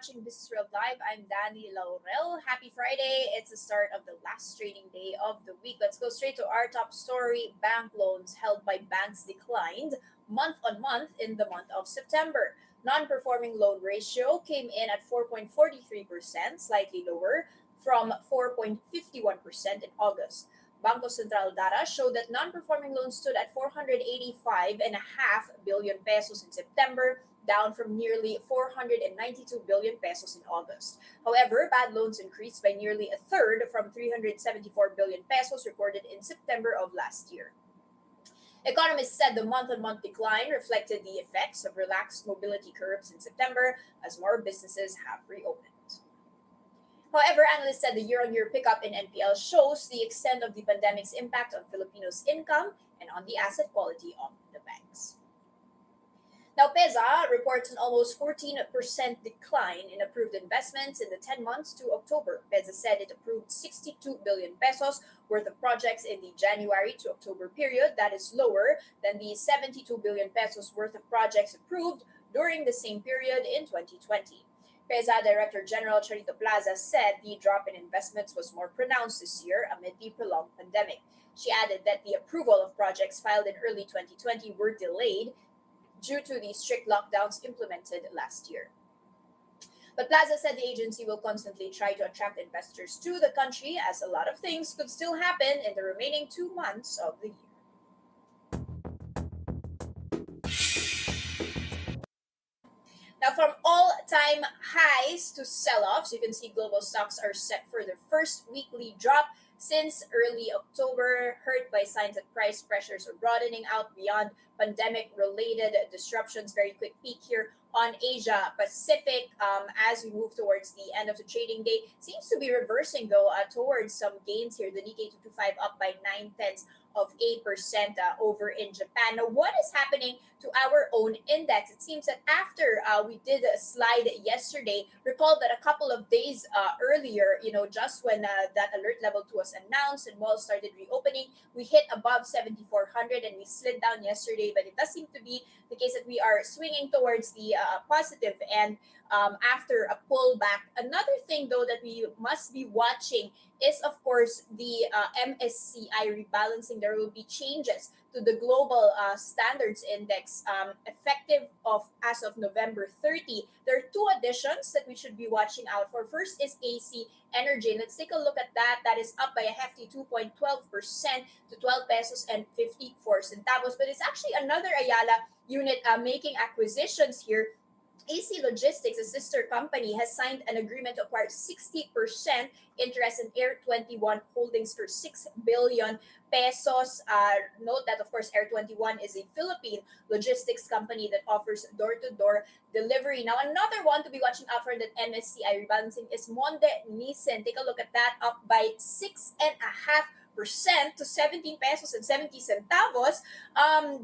watching Businessworld Live. I'm Danie Laurel. Happy Friday. It's the start of the last trading day of the week. Let's go straight to our top story. Bank loans held by banks declined month on month in the month of September. Non-performing loan ratio came in at 4.43%, slightly lower from 4.51% in August. Bangko Sentral data showed that non-performing loans stood at 485.5 billion pesos in September, down from nearly 492 billion pesos in August. However, bad loans increased by nearly a third from 374 billion pesos recorded in September of last year. Economists said the month-on-month decline reflected the effects of relaxed mobility curbs in September as more businesses have reopened. However, analysts said the year-on-year pickup in NPL shows the extent of the pandemic's impact on Filipinos' income and on the asset quality of the banks. Now, PEZA reports an almost 14% decline in approved investments in the 10 months to October. PEZA said it approved 62 billion pesos worth of projects in the January to October period. That is lower than the 72 billion pesos worth of projects approved during the same period in 2020. PEZA Director General Charito Plaza said the drop in investments was more pronounced this year amid the prolonged pandemic. She added that the approval of projects filed in early 2020 were delayed due to the strict lockdowns implemented last year. But Plaza said the agency will constantly try to attract investors to the country, as a lot of things could still happen in the remaining 2 months of the year. Now, from all-time highs to sell-offs, you can see global stocks are set for their first weekly drop since early October, hurt by signs that price pressures are broadening out beyond pandemic-related disruptions. Very quick peek here on Asia Pacific as we move towards the end of the trading day. Seems to be reversing, though, towards some gains here. The Nikkei 225 up by 0.9% over in Japan. Now, what is happening to our own index? It seems that after we did a slide yesterday, recall that a couple of days earlier, just when that alert level 2 was announced and malls started reopening, we hit above 7,400 and we slid down yesterday. But it does seem to be the case that we are swinging towards the positive end after a pullback. Another thing, though, that we must be watching is, of course, the MSCI rebalancing. There will be changes to the global standards index effective as of November 30. There are 2 additions that we should be watching out for. First is AC Energy. Let's take a look at that. That is up by a hefty 2.12% to 12 pesos and 54 centavos. But it's actually another Ayala unit making acquisitions here. AC Logistics, a sister company, has signed an agreement to acquire 60% interest in Air 21 Holdings for 6 billion pesos. Note that, of course, Air 21 is a Philippine logistics company that offers door-to-door delivery. Now, another one to be watching out for in that MSCI rebalancing is Monde Nissin. Take a look at that, up by 6.5% to 17 pesos and 70 centavos.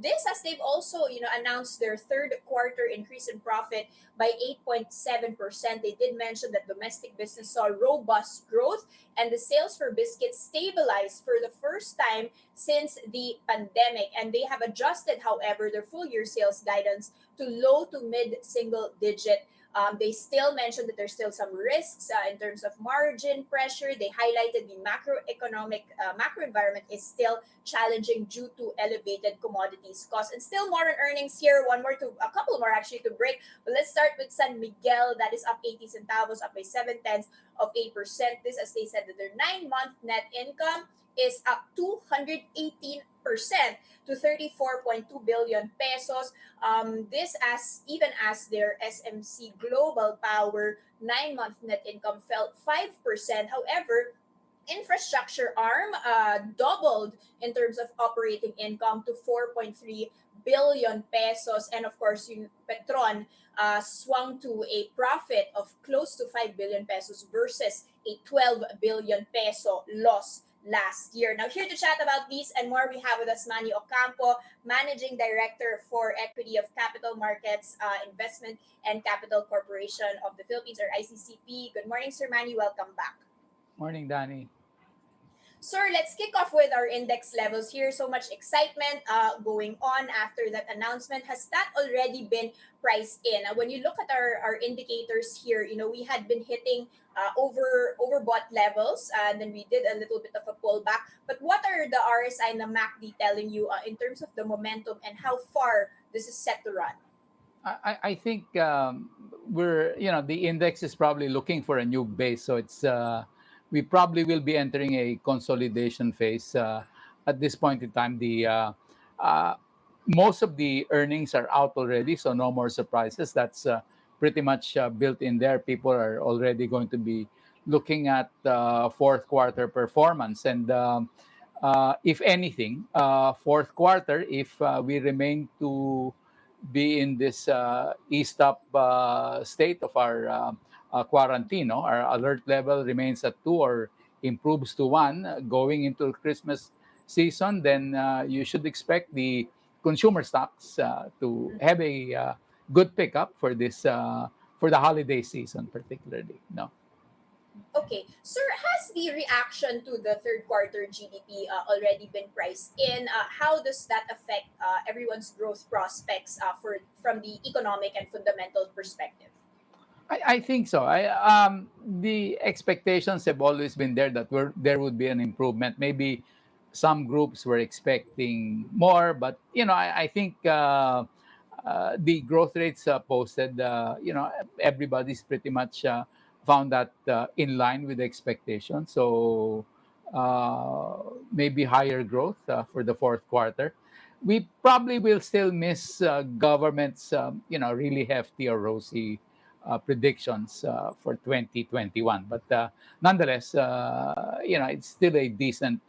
This as they've also announced their third quarter increase in profit by 8.7%. They did mention that domestic business saw robust growth and the sales for biscuits stabilized for the first time since the pandemic. And they have adjusted, however, their full year sales guidance to low to mid single digit. They still mentioned that there's still some risks in terms of margin pressure. They highlighted the macro environment is still challenging due to elevated commodities costs. And still more on earnings here. A couple more actually to break. But let's start with San Miguel. That is up 80 centavos, up by 0.7%. This, as they said, that their 9-month net income is up 218% to 34.2 billion pesos. This even as their SMC Global Power 9-month net income fell 5%. However, infrastructure arm doubled in terms of operating income to 4.3 billion pesos. And of course, Petron swung to a profit of close to 5 billion pesos versus a 12 billion peso loss last year. Now, here to chat about these and more, we have with us Manny Ocampo, Managing Director for Equity of Capital Markets, Investment and Capital Corporation of the Philippines, or ICCP. Good morning, Sir Manny. Welcome back. Morning, Danny. Sir, let's kick off with our index levels here. So much excitement going on after that announcement. Has that already been priced in? When you look at our indicators here, we had been hitting overbought levels, and then we did a little bit of a pullback. But what are the RSI and the MACD telling you in terms of the momentum and how far this is set to run? I think the index is probably looking for a new base. So we probably will be entering a consolidation phase at this point in time. Uh, Most of the earnings are out already, so no more surprises. That's pretty much built in there. People are already going to be looking at fourth quarter performance. And if anything, fourth quarter, if we remain to be in this eased up state of our quarantine. No? Our alert level remains at 2 or improves to 1 going into Christmas season, then you should expect the consumer stocks to have a good pickup for this for the holiday season, particularly. No. Okay, sir, has the reaction to the third quarter GDP already been priced in? How does that affect everyone's growth prospects from the economic and fundamental perspective? I think so. The expectations have always been there that there would be an improvement. Maybe some groups were expecting more, but I think the growth rates posted, everybody's pretty much found that in line with the expectation. So maybe higher growth for the fourth quarter. We probably will still miss government's, really hefty or rosy predictions for 2021. But nonetheless, it's still a decent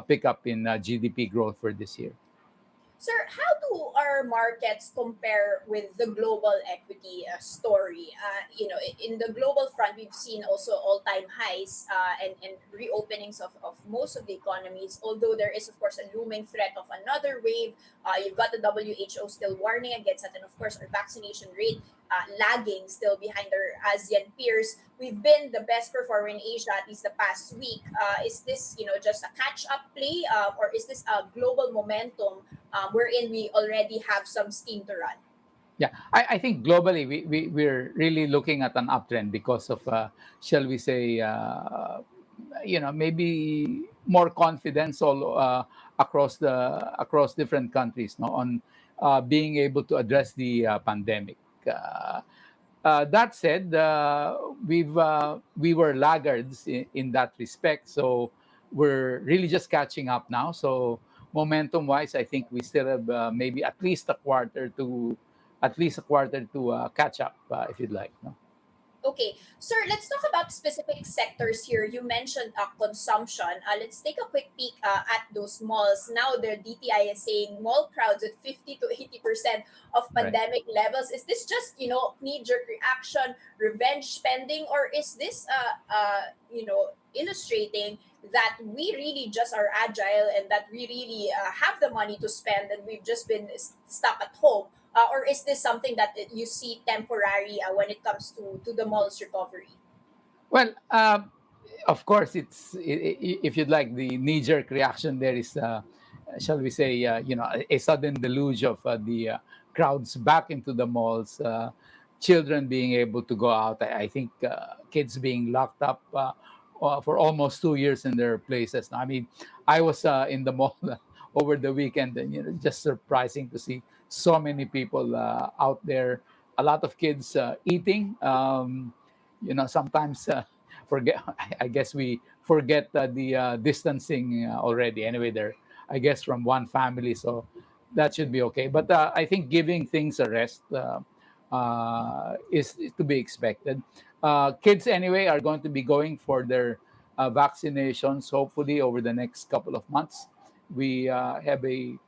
pickup in GDP growth for this year. Sir, how do our markets compare with the global equity story? In the global front, we've seen also all-time highs and reopenings of most of the economies. Although there is, of course, a looming threat of another wave. You've got the WHO still warning against that, and of course, our vaccination rate lagging still behind our ASEAN peers. We've been the best performer in Asia at least the past week. Is this, just a catch-up play, or is this a global momentum wherein we already have some steam to run? Yeah, I think globally we're really looking at an uptrend because of, shall we say, maybe more confidence all across different countries, no, on being able to address the pandemic. That said, we were laggards in that respect, so we're really just catching up now. So momentum wise, I think we still have maybe at least a quarter to catch up, if you'd like. No? Okay, sir, let's talk about specific sectors here. You mentioned consumption. Let's take a quick peek at those malls. Now, the DTI is saying mall crowds at 50 to 80% of Right. pandemic levels. Is this just, knee jerk reaction, revenge spending, or is this, illustrating that we really just are agile and that we really have the money to spend and we've just been stuck at home? Or is this something that you see temporary when it comes to the mall's recovery? Well, of course, if you'd like, the knee-jerk reaction there is, shall we say, a sudden deluge of the crowds back into the malls, children being able to go out. I think kids being locked up for almost 2 years in their places. I mean, I was in the mall over the weekend, and just surprising to see so many people out there. A lot of kids eating. Sometimes forget. I guess we forget the distancing already. Anyway, they're, I guess, from one family, so that should be okay. But I think giving things a rest is to be expected. Kids anyway are going to be going for their vaccinations hopefully over the next couple of months. We have a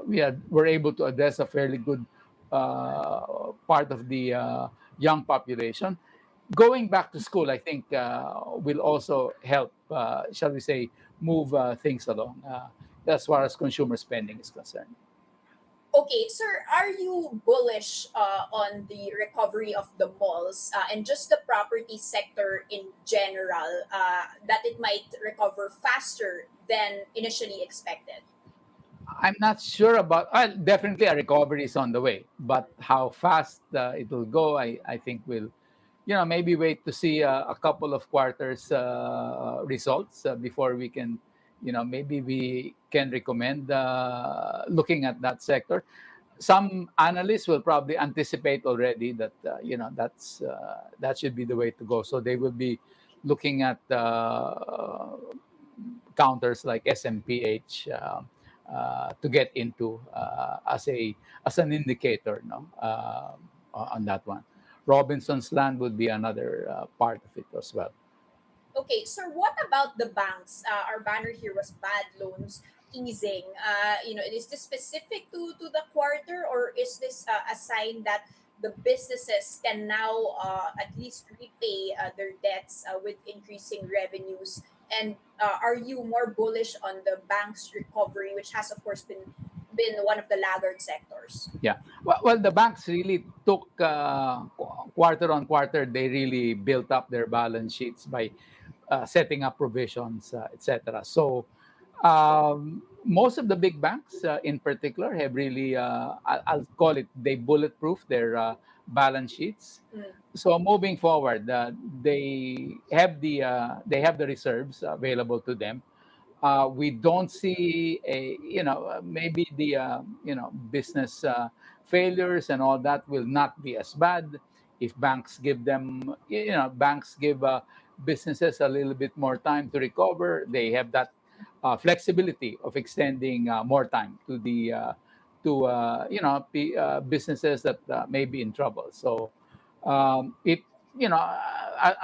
we're able to address a fairly good part of the young population. Going back to school, I think, will also help, shall we say, move things along as far as consumer spending is concerned. Okay, sir, are you bullish on the recovery of the malls and just the property sector in general, that it might recover faster than initially expected? I'm not sure about. Definitely, a recovery is on the way, but how fast it will go, I think will, maybe wait to see a couple of quarters results before we can, maybe we can recommend looking at that sector. Some analysts will probably anticipate already that that should be the way to go. So they will be looking at counters like SMPH to get into as an indicator, no, on that one. Robinson's Land would be another part of it as well. Okay, sir, what about the banks? Our banner here was bad loans easing. Is this specific to the quarter, or is this a sign that the businesses can now at least repay their debts with increasing revenues? And are you more bullish on the bank's recovery, which has, of course, been one of the laggard sectors? Yeah. Well, the banks really took quarter on quarter. They really built up their balance sheets by setting up provisions, etc. So most of the big banks, in particular, have really, I'll call it, they bulletproof their balance sheets. Mm. So moving forward, they have the reserves available to them. We don't see maybe the business failures and all that will not be as bad if banks give them banks give businesses a little bit more time to recover. They have that flexibility of extending more time to the businesses that may be in trouble. So it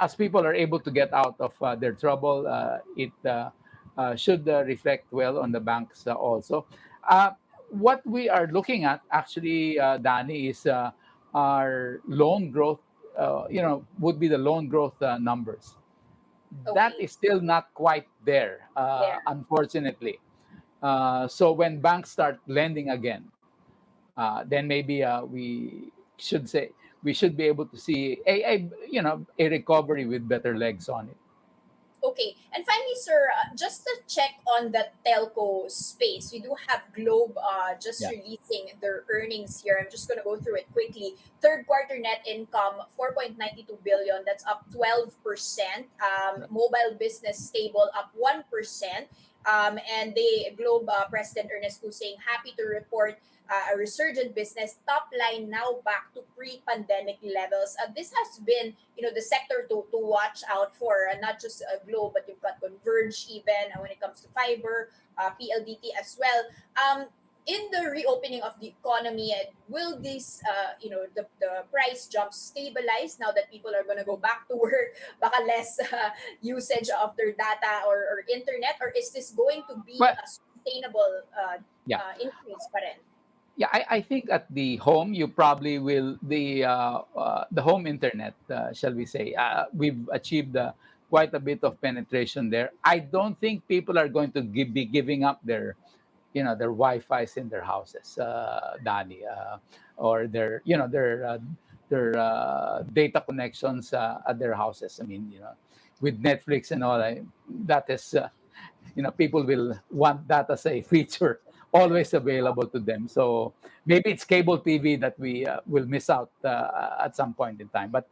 as people are able to get out of their trouble, it should reflect well on the banks also. What we are looking at actually, Danny, is our loan growth. Would be the loan growth numbers. That Okay, is still not quite there, there. unfortunately. So when banks start lending again, then maybe should say we should be able to see a recovery with better legs on it. Okay. And finally, sir, just to check on the telco space, we do have Globe just Yeah. releasing their earnings here. I'm just going to go through it quickly. Third quarter net income, 4.92 billion. That's up 12%. Mobile business stable, up 1%. And Globe President Ernest Gu saying, happy to report a resurgent business, top line now back to pre-pandemic levels. This has been, the sector to watch out for, not just Globe, but you've got Converge even when it comes to fiber, PLDT as well. In the reopening of the economy, will this, the price jumps stabilize now that people are going to go back to work, baka less usage of their data or internet, or is this going to be Well, a sustainable yeah. increase pa rin? Yeah, I think at the home you probably will the home internet, shall we say? We've achieved quite a bit of penetration there. I don't think people are going to be giving up their Wi-Fi's in their houses, Danny, or their data connections at their houses. I mean, with Netflix and all, that is. People will want that as a feature always available to them. So maybe it's cable TV that we will miss out at some point in time. But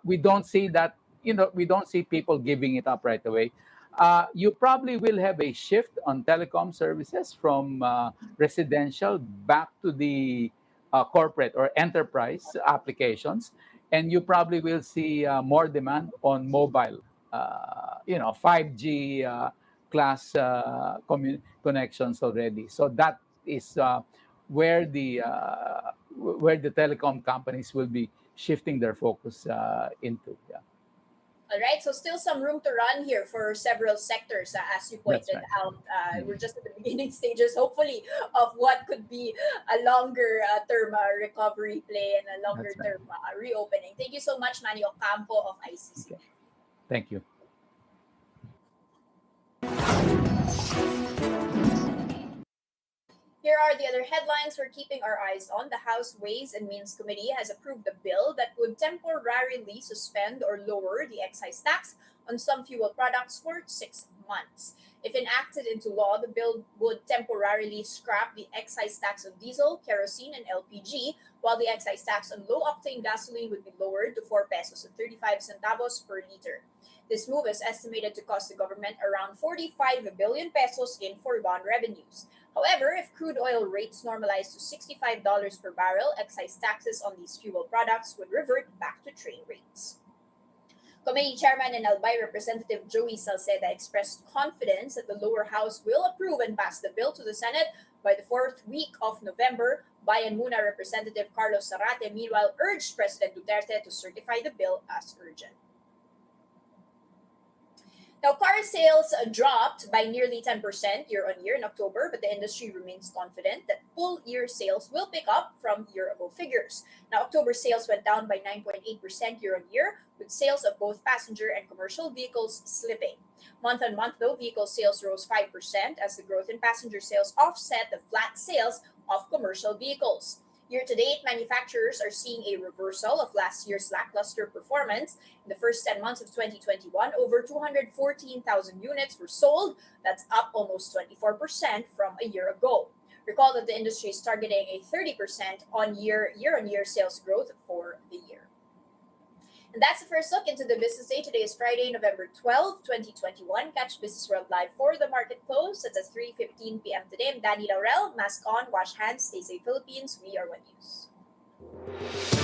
we don't see that. We don't see people giving it up right away. You probably will have a shift on telecom services from residential back to the corporate or enterprise applications, and you probably will see more demand on mobile. 5G class connections already. So that is where the telecom companies will be shifting their focus into. Yeah, All right, so still some room to run here for several sectors, as you that's pointed right. out. We're Mhm. just at the beginning stages, hopefully, of what could be a longer term recovery play and a longer That's right. term reopening. Thank you so much, Manny Ocampo of Okay. ICCP. Thank you. Here Here are the other headlines we're keeping our eyes on. The House Ways and Means Committee has approved a bill that would temporarily suspend or lower the excise tax on some fuel products for 6 months. If enacted into law, the bill would temporarily scrap the excise tax on diesel, kerosene, and LPG, while the excise tax on low-octane gasoline would be lowered to 4 pesos and 35 centavos per liter. This move is estimated to cost the government around 45 billion pesos in foregone revenues. However, if crude oil rates normalize to $65 per barrel, excise taxes on these fuel products would revert back to train rates. Committee Chairman and Albay Representative Joey Salceda expressed confidence that the lower house will approve and pass the bill to the Senate by the fourth week of November. Bayan Muna Representative Carlos Zarate meanwhile urged President Duterte to certify the bill as urgent. Now, car sales dropped by nearly 10% year on year in October, but the industry remains confident that full year sales will pick up from year ago figures. Now, October sales went down by 9.8% year on year, with sales of both passenger and commercial vehicles slipping. Month on month, though, vehicle sales rose 5% as the growth in passenger sales offset the flat sales of commercial vehicles. Year to date, manufacturers are seeing a reversal of last year's lackluster performance. In the first 10 months of 2021, over 214,000 units were sold. That's up almost 24% from a year ago. Recall that the industry is targeting a 30% on year-on-year sales growth for the year. And that's the first look into the business day. Today is Friday, November 12, 2021. Catch Businessworld live for the market close. That's at 3:15 p.m. today. I'm Danie Laurel. Mask on, wash hands, stay safe, Philippines. We are One News.